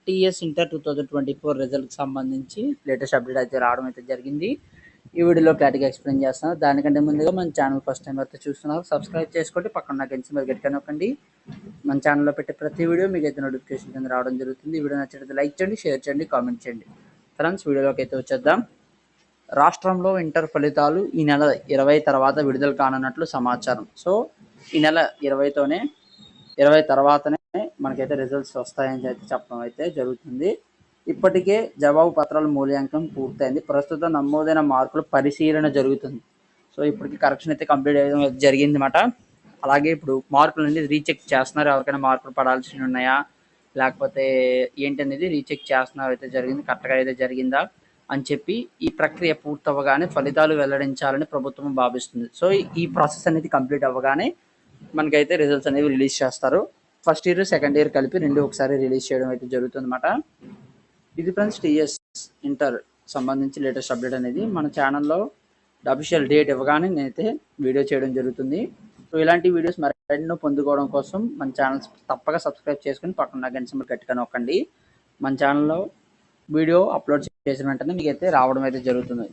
TS inter 2024 రిజల్ట్కి సంబంధించి latest update అయితే రావడం అయితే జరిగింది. ఈ వీడియోలో క్లారిటీగా ఎక్స్ప్లెయిన్ చేస్తున్నాను. దానికంటే ముందుగా మన ఛానల్ ఫస్ట్ టైం అయితే చూస్తున్నారు, సబ్స్క్రైబ్ చేసుకోండి, పక్కన నాకు గంట మీద గట్టిగా నొక్కండి. మన ఛానల్లో పెట్టే ప్రతి వీడియో మీకు అయితే నోటిఫికేషన్ కింద రావడం జరుగుతుంది. ఈ వీడియో నచ్చినట్లయితే లైక్ చేయండి, షేర్ చేయండి, కామెంట్ చేయండి. ఫ్రెండ్స్, వీడియోలోకి అయితే వచ్చేద్దాం. రాష్ట్రంలో ఇంటర్ ఫలితాలు ఈ నెల 20 తర్వాత విడుదల కానున్నట్లు సమాచారం. సో ఈ నెల 20 తర్వాతనే మనకైతే రిజల్ట్స్ వస్తాయని అయితే చెప్పడం అయితే జరుగుతుంది. ఇప్పటికే జవాబు పత్రాల మూల్యాంకనం పూర్తయింది. ప్రస్తుతం నమోదైన మార్కులు పరిశీలన జరుగుతుంది. సో ఇప్పటికి కరెక్షన్ అయితే కంప్లీట్ అయ్యడం జరిగింది అన్నమాట. అలాగే ఇప్పుడు మార్కులు అనేది రీచెక్ చేస్తున్నారు. ఎవరికైనా మార్కులు పడాల్సి ఉన్నాయా లేకపోతే ఏంటనేది రీచెక్ చేస్తున్నారు అయితే జరిగింది. కరెక్ట్గా అయితే జరిగిందా అని చెప్పి ఈ ప్రక్రియ పూర్తవగానే ఫలితాలు వెల్లడించాలని ప్రభుత్వం భావిస్తుంది. సో ఈ ప్రాసెస్ అనేది కంప్లీట్ అవ్వగానే మనకైతే రిజల్ట్స్ అనేవి రిలీజ్ చేస్తారు. ఫస్ట్ ఇయర్ సెకండ్ ఇయర్ కలిపి రెండు ఒకసారి రిలీజ్ చేయడం అయితే జరుగుతుంది అన్నమాట. ఇది ఫ్రెండ్స్ టీఎస్ ఇంటర్ సంబంధించి లేటెస్ట్ అప్డేట్ అనేది మన ఛానల్లో అఫీషియల్ డేట్ ఇవ్వగానే నేనైతే వీడియో చేయడం జరుగుతుంది. సో ఇలాంటి వీడియోస్ మరెన్నో పొందుకోవడం కోసం మన ఛానల్ తప్పక సబ్స్క్రైబ్ చేసుకుని పక్కన గంట సింబల్ గట్టిగా నొక్కండి. మన ఛానల్లో వీడియో అప్లోడ్ చేసిన వెంటనే మీకు అయితే రావడం అయితే జరుగుతుంది.